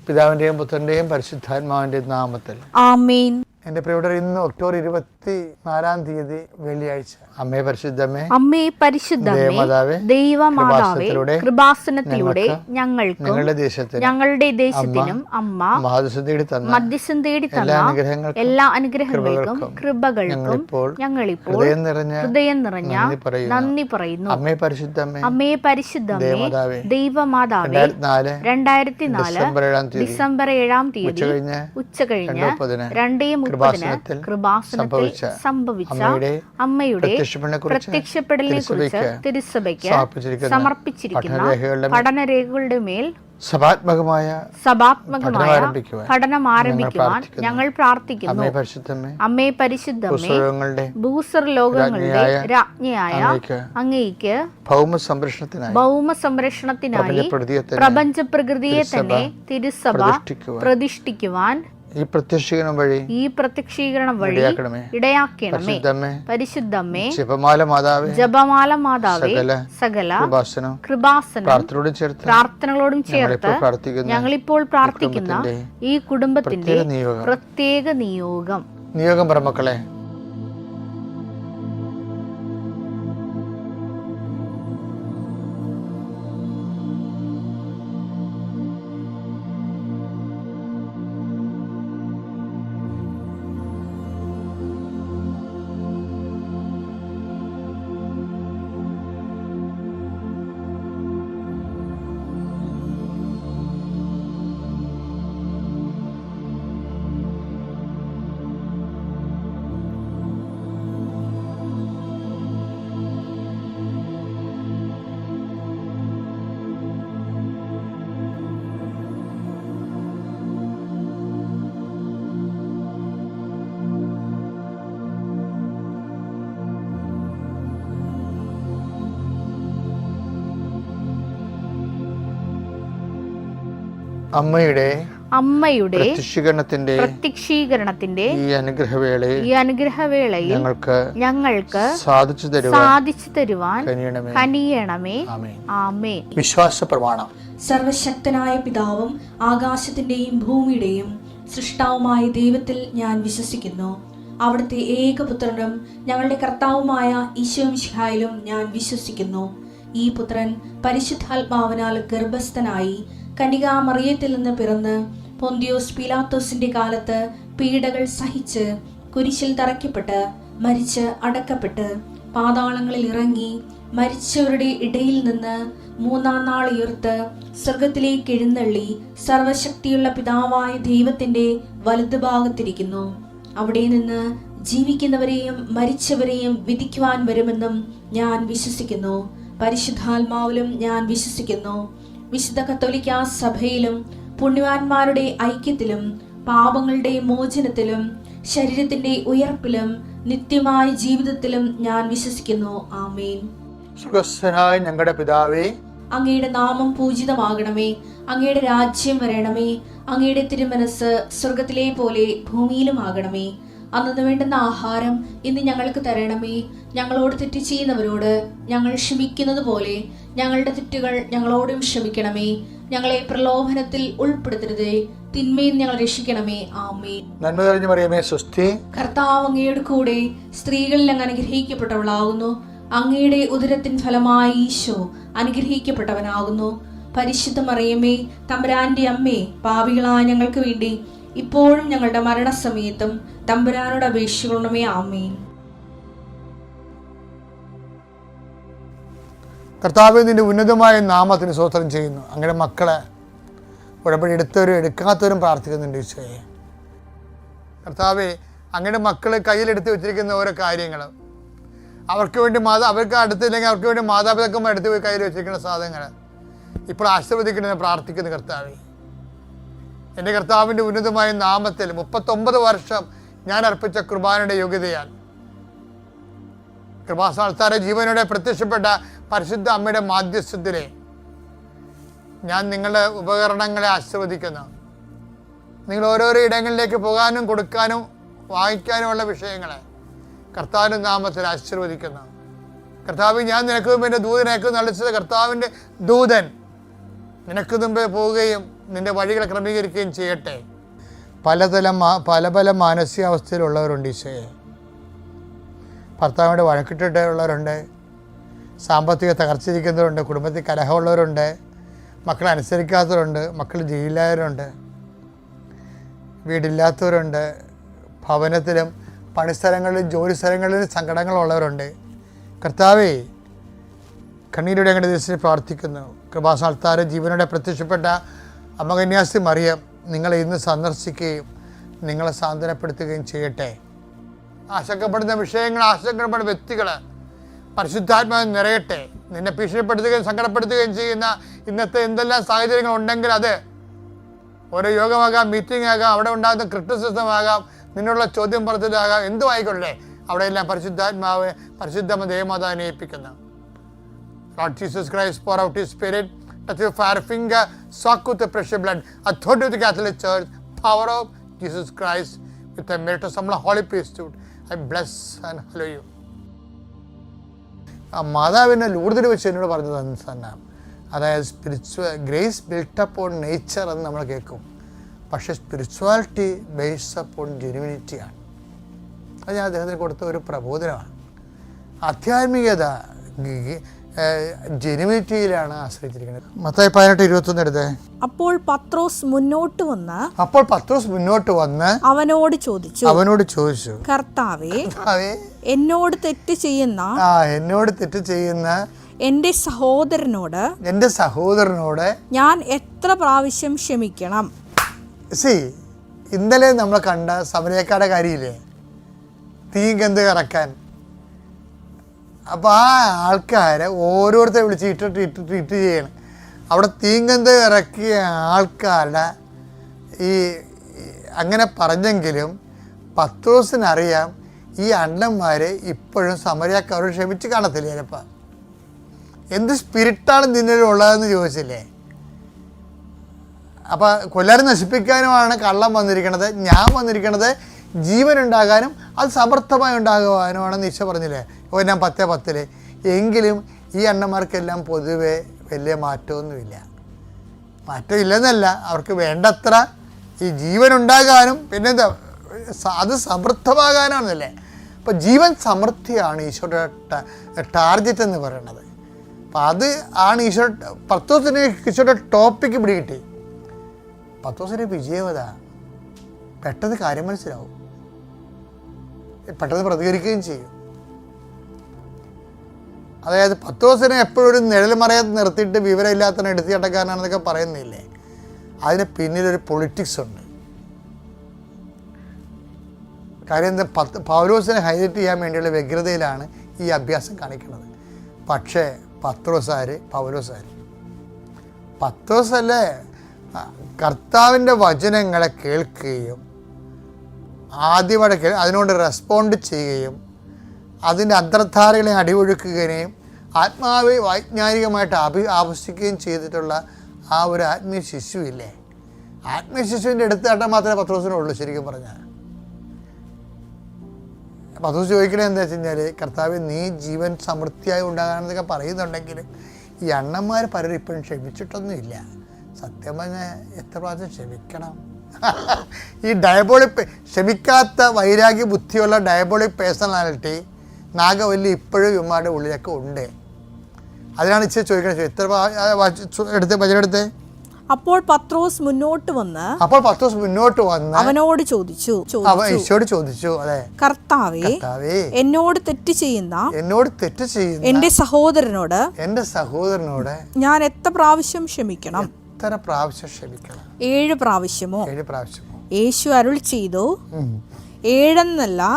പിതാവിൻ്റെയും പുത്രൻ്റെയും പരിശുദ്ധാത്മാവിൻ്റെയും നാമത്തിൽ ആമേൻ. എൻ്റെ പ്രിയപ്പെട്ടവർ, ഇന്ന് ഒക്ടോബർ 24 വെള്ളിയാഴ്ച. അമ്മേ പരിശുദ്ധമേ, അമ്മേ പരിശുദ്ധമേ, ദൈവമാതാവേ, കൃപാസനത്തിലൂടെ ഞങ്ങൾക്കും ഞങ്ങളുടെ ദേശത്തിനും അമ്മ മധ്യസ്ഥം തേടി തന്ന എല്ലാ അനുഗ്രഹങ്ങൾക്കും കൃപകൾക്കും ഞങ്ങളിപ്പോൾ ഹൃദയം നിറഞ്ഞ നന്ദി പറയുന്നു. അമ്മേ പരിശുദ്ധമേ, അമ്മേ പരിശുദ്ധമേ, ദൈവമാതാവേ, 2004 ഡിസംബർ 7 ഉച്ചകഴിഞ്ഞ് 2:30 കൃപാസനത്തിൽ സംഭവിച്ച അമ്മയുടെ പ്രത്യക്ഷപ്പെടലിനെ കുറിച്ച് തിരുസഭയ്ക്ക് സമർപ്പിച്ചിരിക്കുന്ന പഠനരേഖകളുടെ മേൽ സഭാത്മകമായ പഠനം ആരംഭിക്കുവാൻ ഞങ്ങൾ പ്രാർത്ഥിക്കുന്നു. അമ്മേ പരിശുദ്ധമേ, ഭൂസ്വർലോകങ്ങളുടെ രാജ്ഞിയായ അങ്ങേയ്ക്ക് ഭൗമ സംരക്ഷണത്തിനായി പ്രപഞ്ച പ്രകൃതിയെ തന്നെ തിരുസഭ പ്രതിഷ്ഠിക്കുവാൻ ഈ പ്രത്യക്ഷീകരണം വഴി ഇടയാക്കണമേ. പരിശുദ്ധമേ, ജപമാല മാതാവേ, സകല കൃപാസനം പ്രാർത്ഥനകളോടും ചേർത്ത് ഞങ്ങളിപ്പോൾ പ്രാർത്ഥിക്കുന്ന ഈ കുടുംബത്തിന്റെ പ്രത്യേക നിയോഗം പറമക്കളെ, അമ്മയുടെ പ്രത്യക്ഷീകരണത്തിന്റെ ഈ അനുഗ്രഹവേളയിൽ ഞങ്ങൾക്ക് സാധിച്ചു തരുവാൻ കനിയണമേ. ആമേൻ. വിശ്വാസ പ്രമാണം. സർവശക്തനായ പിതാവും ആകാശത്തിന്റെയും ഭൂമിയുടെയും സൃഷ്ടാവുമായ ദൈവത്തിൽ ഞാൻ വിശ്വസിക്കുന്നു. അവിടുത്തെ ഏകപുത്രനും ഞങ്ങളുടെ കർത്താവുമായ ഈശോമിശിഹായിലും ഞാൻ വിശ്വസിക്കുന്നു. ഈ പുത്രൻ പരിശുദ്ധാത്മാവിനാൽ ഗർഭസ്ഥനായി കന്യകാമറിയത്തിൽ നിന്ന് പിറന്ന് പൊന്തിയോസ് പീലാത്തോസിന്റെ കാലത്ത് പീഡകൾ സഹിച്ച് കുരിശിൽ തറയ്ക്കപ്പെട്ട് മരിച്ച് അടക്കപ്പെട്ട് പാതാളങ്ങളിൽ ഇറങ്ങി മരിച്ചവരുടെ ഇടയിൽ നിന്ന് 3-ാം നാൾ ഉയർത്ത് സ്വർഗത്തിലേക്ക് എഴുന്നള്ളി സർവശക്തിയുള്ള പിതാവായ ദൈവത്തിന്റെ വലതുഭാഗത്തിരിക്കുന്നു. അവിടെ നിന്ന് ജീവിക്കുന്നവരെയും മരിച്ചവരെയും വിധിക്കുവാൻ വരുമെന്നും ഞാൻ വിശ്വസിക്കുന്നു. പരിശുദ്ധാത്മാവിലും ഞാൻ വിശ്വസിക്കുന്നു. വിശുദ്ധ കത്തോലിക്കാ സഭയിലും പുണ്യവാന്മാരുടെ ഐക്യത്തിലും പാപങ്ങളുടെ മോചനത്തിലും ശരീരത്തിന്റെ ഉയർപ്പിലും നിത്യമായ ജീവിതത്തിലും ഞാൻ വിശ്വസിക്കുന്നു. ആമേൻ. സ്വർഗ്ഗസ്ഥനായ ഞങ്ങളുടെ പിതാവേ, അങ്ങയുടെ നാമം പൂജിതമാകണമേ. അങ്ങയുടെ രാജ്യം വരണമേ. അങ്ങയുടെ തിരുമനസ് സ്വർഗത്തിലെ പോലെ ഭൂമിയിലും ആകണമേ. അന്നു വേണ്ടുന്ന ആഹാരം ഇന്ന് ഞങ്ങൾക്ക് തരണമേ. ഞങ്ങളോട് തെറ്റ് ചെയ്യുന്നവരോട് ഞങ്ങൾ ക്ഷമിക്കുന്നത് പോലെ ഞങ്ങളുടെ തെറ്റുകൾ ഞങ്ങളോടും ക്ഷമിക്കണമേ. ഞങ്ങളെ പ്രലോഭനത്തിൽ ഉൾപ്പെടുത്തരുതേ, തിന്മയിൽ ഞങ്ങൾ രക്ഷിക്കണമേ. ആമേൻ. നന്മ നിറഞ്ഞ മറിയമേ, സ്വസ്തി. കർത്താവ് അങ്ങയുടെ കൂടെ സ്ത്രീകളിൽ അങ്ങ് അനുഗ്രഹിക്കപ്പെട്ടവളാകുന്നു. അങ്ങയുടെ ഉദരത്തിൻ ഫലമായി ഈശോ അനുഗ്രഹിക്കപ്പെട്ടവനാകുന്നു. പരിശുദ്ധ മറിയമേ, തമ്പുരാന്റെ അമ്മേ, പാപികളായ ഞങ്ങൾക്ക് വേണ്ടി ഇപ്പോഴും ഞങ്ങളുടെ മരണസമയത്തും തമ്പുരാനോട് അപേക്ഷിക്കണമേ. ആമേൻ. കർത്താവേ, നിന്റെ ഉന്നതമായ നാമത്തിന് സ്തോത്രം ചെയ്യുന്നു. അങ്ങനെ മക്കളെ ഉടമ്പടി എടുത്തവരും എടുക്കാത്തവരും പ്രാർത്ഥിക്കുന്നുണ്ട് ഈശോയെ. കർത്താവേ, അങ്ങയുടെ മക്കൾ കയ്യിലെടുത്ത് വെച്ചിരിക്കുന്ന ഓരോ കാര്യങ്ങൾ അവർക്ക് വേണ്ടി അവർക്ക് അടുത്തില്ലെങ്കിൽ അവർക്ക് വേണ്ടി മാതാപിതാക്കന്മാർ എടുത്ത് പോയി കയ്യിൽ വെച്ചിരിക്കുന്ന സാധനങ്ങൾ ഇപ്പോൾ ആശീർവദിക്കണമെന്ന് പ്രാർത്ഥിക്കുന്നു. കർത്താവേ, എൻ്റെ കർത്താവിൻ്റെ ഉന്നതമായ നാമത്തിൽ 39 വർഷം ഞാൻ അർപ്പിച്ച കുർബാനയുടെ യോഗ്യതയാൽ കൃപാസ്ഥാനത്താര ജീവനോടെ പ്രത്യക്ഷപ്പെട്ട പരിശുദ്ധ അമ്മയുടെ മാധ്യസ്ഥത്തിലെ ഞാൻ നിങ്ങളുടെ ഉപകരണങ്ങളെ ആശീർവദിക്കുന്നു. നിങ്ങൾ ഓരോരോ ഇടങ്ങളിലേക്ക് പോകാനും കൊടുക്കാനും വായിക്കാനുമുള്ള വിഷയങ്ങളെ കർത്താവിൻ്റെ നാമത്തിൽ ആശീർവദിക്കുന്നു. കർത്താവ്, ഞാൻ നിനക്ക് മുമ്പ് എൻ്റെ ദൂതനേക്ക് നളിച്ചത് കർത്താവിൻ്റെ ദൂതൻ നിനക്ക് മുമ്പേ പോവുകയും നിൻ്റെ വഴികളെ ക്രമീകരിക്കുകയും ചെയ്യട്ടെ. പല പല മാനസികാവസ്ഥയിലുള്ളവരുണ്ട് ഈശോയെ. ഭർത്താവിനോട് വഴക്കിട്ടിട്ടുള്ളവരുണ്ട്, സാമ്പത്തിക തകർച്ചിരിക്കുന്നവരുണ്ട്, കുടുംബത്തിൽ കലഹമുള്ളവരുണ്ട്, മക്കളെ അനുസരിക്കാത്തവരുണ്ട്, മക്കൾ ജയിലിലായവരുണ്ട്, വീടില്ലാത്തവരുണ്ട്, ഭവനത്തിലും പണിസ്ഥലങ്ങളിലും ജോലി സ്ഥലങ്ങളിലും സങ്കടങ്ങളുള്ളവരുണ്ട്. കർത്താവേ, കണ്ണീരുടെ അങ്ങയുടെ ദിവസത്തിൽ പ്രാർത്ഥിക്കുന്നു. കൃപാസ്ഥാനത്താറ് ജീവനോടെ പ്രത്യക്ഷപ്പെട്ട അമ്മ കന്യാസ്ത്രീ മറിയം നിങ്ങളെ ഇന്ന് സന്ദർശിക്കുകയും നിങ്ങളെ സാന്ത്വനപ്പെടുത്തുകയും ചെയ്യട്ടെ. ആശങ്കപ്പെടുന്ന വിഷയങ്ങൾ, ആശങ്കപ്പെടുന്ന വ്യക്തികൾ പരിശുദ്ധാത്മാവിൽ നിറയട്ടെ. നിന്നെ ഭീഷണിപ്പെടുത്തുകയും സങ്കടപ്പെടുത്തുകയും ചെയ്യുന്ന ഇന്നത്തെ എന്തെല്ലാം സാഹചര്യങ്ങൾ ഉണ്ടെങ്കിൽ അത് ഓരോ യോഗമാകാം, മീറ്റിംഗ് ആകാം, അവിടെ ഉണ്ടാകുന്ന ക്രിറ്റിസിസം ആകാം, നിന്നുള്ള ചോദ്യം പറച്ചിലാകാം, എന്തും ആയിക്കൊള്ളേ, അവിടെയെല്ലാം പരിശുദ്ധാത്മാവ് പരിശുദ്ധമ്മ ദേവമാതാവിനെ ഏൽപ്പിക്കുന്നു. Lord Jesus Christ, pour out His Spirit, touch your fire finger, soak with the precious blood, authority of the Catholic Church, power of Jesus Christ, with the merit of some holy priesthood, I bless and hallow you. ആ മാതാവിനെ ലൂർദിൽ വെച്ച് എന്നോട് പറഞ്ഞത് തന്നെ, അതായത് grace built upon nature എന്ന് നമ്മൾ കേൾക്കും, പക്ഷേ സ്പിരിച്വാലിറ്റി ബേസ്ഡ് അപ്പോൺ ജെനുവിനിറ്റിയാണ്. അത് ഞാൻ അദ്ദേഹത്തിന് കൊടുത്ത ഒരു പ്രബോധനമാണ്. ആധ്യാത്മികത ജെനുവിനിറ്റിയിലാണ് ആശ്രയിച്ചിരിക്കുന്നത്. മത്തായി 18:21 എടുത്തേ. അപ്പോൾ പത്രോസ് മുന്നോട്ട് വന്ന് അവനോട് ചോദിച്ചു, കർത്താവേ, എന്നോട് തെറ്റ് ചെയ്യുന്ന എന്റെ സഹോദരനോട് ഞാൻ എത്ര പ്രാവശ്യം ക്ഷമിക്കണം? ഇന്നലെ നമ്മൾ കണ്ട സമരക്കാരുടെ കാര്യമില്ലേ, തീങ്കന്ത് കറക്കാൻ. അപ്പോൾ ആ ആൾക്കാരെ ഓരോരുത്തരെ വിളിച്ച് ട്രീറ്റ് ചെയ്യണം. അവിടെ തീങ്കന്ത് ഇറക്കിയ ആൾക്കാരുടെ അങ്ങനെ പറഞ്ഞെങ്കിലും പത്രോസിനറിയാം ഈ അണ്ണന്മാർ ഇപ്പോഴും സമരക്കാരോട് ക്ഷമിച്ച് കാണത്തില്ല. ചിലപ്പോൾ എന്ത് സ്പിരിറ്റാണ് നിന്നിലുള്ളതെന്ന് ചോദിച്ചില്ലേ. അപ്പോൾ കൊല്ലാരും നശിപ്പിക്കാനുമാണ് കള്ളം വന്നിരിക്കണത്, ഞാൻ വന്നിരിക്കണത് ജീവനുണ്ടാകാനും അത് സമർത്ഥമായി ഉണ്ടാകുവാനുമാണെന്ന് ഈശോ പറഞ്ഞില്ലേ ഞാൻ 10:10. എങ്കിലും ഈ അണ്ണന്മാർക്കെല്ലാം പൊതുവെ വലിയ മാറ്റമൊന്നുമില്ല. മാറ്റമില്ലെന്നല്ല, അവർക്ക് വേണ്ടത്ര ഈ ജീവനുണ്ടാകാനും പിന്നെന്താ അത് സമൃദ്ധമാകാനാണെന്നല്ലേ. അപ്പോൾ ജീവൻ സമൃദ്ധിയാണ് ഈശോയുടെ ടാർഗറ്റ് എന്ന് പറയുന്നത്. അപ്പം അത് ആണ് ഈശോ. പത്രോസിന് ഈശോയുടെ ടോപ്പിക്ക് പിടികിട്ടി. പത്രോസിൻ്റെ വിജയവത പെട്ടെന്ന് കാര്യം മനസ്സിലാവും, പെട്ടെന്ന് പ്രതികരിക്കുകയും ചെയ്യും. അതായത് പത്രോസിനെ എപ്പോഴും ഒരു നിഴൽ മറയത്ത് നിർത്തിയിട്ട് വിവരമില്ലാത്തവനെ എടുത്തിട്ടക്കാരനാണെന്നൊക്കെ പറയുന്നില്ലേ, അതിന് പിന്നിലൊരു പൊളിറ്റിക്സ് ഉണ്ട്. കാര്യം എന്താ, പൗലോസിനെ ഹൈലൈറ്റ് ചെയ്യാൻ വേണ്ടിയുള്ള വ്യഗ്രതയിലാണ് ഈ അഭ്യാസം കാണിക്കുന്നത്. പക്ഷേ പത്രോസല്ലേ കർത്താവിൻ്റെ വചനങ്ങളെ കേൾക്കുകയും ആദ്യമായിട്ട് അതിനോട് റെസ്പോണ്ട് ചെയ്യുകയും അതിൻ്റെ അന്തർധാരകളെ അടിയൊഴുക്കുകയും ആത്മാവെ വൈജ്ഞാനികമായിട്ട് ആവശ്യിക്കുകയും ചെയ്തിട്ടുള്ള ആ ഒരു ആത്മീയ ശിശുവില്ലേ, ആത്മീയ ശിശുവിൻ്റെ എടുത്താട്ടം മാത്രമേ പത്രോസിനുള്ളൂ. ശരിക്കും പറഞ്ഞാൽ പത്രോസ് ചോദിക്കണത് എന്താ വെച്ച് കഴിഞ്ഞാൽ, കർത്താവ് നീ ജീവൻ സമൃദ്ധിയായി ഉണ്ടാകാനെന്നൊക്കെ പറയുന്നുണ്ടെങ്കിൽ ഈ അണ്ണന്മാർ പലരും ഇപ്പോഴും ക്ഷമിച്ചിട്ടൊന്നുമില്ല. സത്യം പറഞ്ഞാൽ എത്ര പ്രാവശ്യം ക്ഷമിക്കണം? ഈ ഡയബോളിക് ക്ഷമിക്കാത്ത വൈരാഗ്യ ബുദ്ധിയുള്ള ഡയബോളിക് പേഴ്സണാലിറ്റി നാഗവല്ലി ഇപ്പോഴും ഇവന്മാരുടെ ഉള്ളിലൊക്കെ ഉണ്ട്. അതിനാണ് ഇച്ചിരി ചോദിക്കണത്. എത്ര എടുത്ത് അപ്പോൾ പത്രോസ് മുന്നോട്ട് വന്ന് അവനോട് ചോദിച്ചു, അതെ, കർത്താവേ, എന്നോട് തെറ്റ് ചെയ്യുന്ന എന്റെ സഹോദരനോട് ഞാൻ എത്ര പ്രാവശ്യം ക്ഷമിക്കണം? 7 പ്രാവശ്യമോ? യേശു അരുൾ ചെയ്തു, 7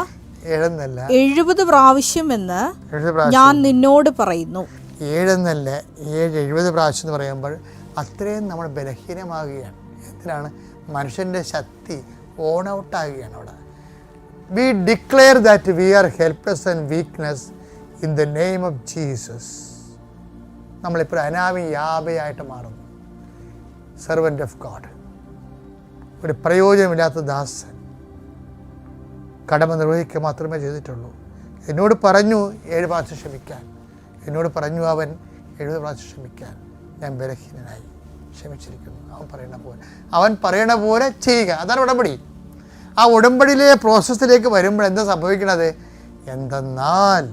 70 പ്രാവശ്യം എന്ന് ഞാൻ നിന്നോട് പറയുന്നു. 70 പ്രാവശ്യം എന്ന് പറയുമ്പോൾ അത്രയും നമ്മൾ ബലഹീനമാകുകയാണ്. എന്തിനാണ്? മനുഷ്യൻ്റെ ശക്തി ഓൺ ഔട്ടാകുകയാണ് അവിടെ. V declare that we R helpless and weakness in the name of Jesus. നമ്മളിപ്പോൾ യാബയായിട്ട് മാറുന്നു. സെർവൻ്റ് ഓഫ് ഗോഡ്, ഒരു പ്രയോജനമില്ലാത്ത ദാസൻ, കടമ നിർവഹിക്കുക മാത്രമേ ചെയ്തിട്ടുള്ളൂ. എന്നോട് പറഞ്ഞു 7 പ്രാവശ്യം ക്ഷമിക്കാൻ. എന്നോട് പറഞ്ഞു അവൻ 70 പ്രാവശ്യം ക്ഷമിക്കാൻ. ഞാൻ ബലഹീനനായി. ക്ഷമിച്ചിരിക്കുന്നു. അവൻ പറയണ പോലെ ചെയ്യുക. അതാണ് ഉടമ്പടി. ആ ഉടമ്പടിയിലെ പ്രോസസ്സിലേക്ക് വരുമ്പോൾ എന്താ സംഭവിക്കണത്? എന്തെന്നാൽ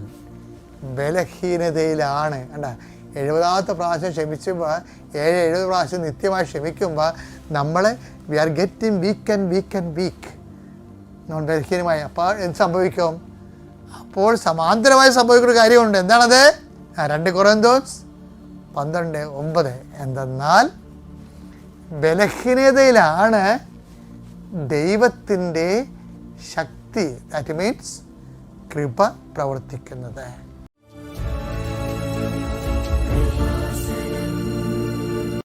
ബലഹീനതയിലാണ്. കണ്ട, 70ാമത്തെ പ്രാവശ്യം ക്ഷമിക്കുമ്പോൾ 70 പ്രാവശ്യം നിത്യമായി ക്ഷമിക്കുമ്പോൾ നമ്മൾ വി ആർ ഗെറ്റിംഗ് വീക്ക് നമ്മൾ ബലഹീനമായി. അപ്പോൾ എന്ത് സംഭവിക്കും? അപ്പോൾ സമാന്തരമായി സംഭവിക്കുന്ന കാര്യമുണ്ട്. എന്താണത്? 2 കൊരിന്ത്യർ 12:9. എന്തെന്നാൽ ബലഹീനതയിലാണ് ദൈവത്തിൻ്റെ ശക്തി, ദാറ്റ് മീൻസ് കൃപ പ്രവർത്തിക്കുന്നത്.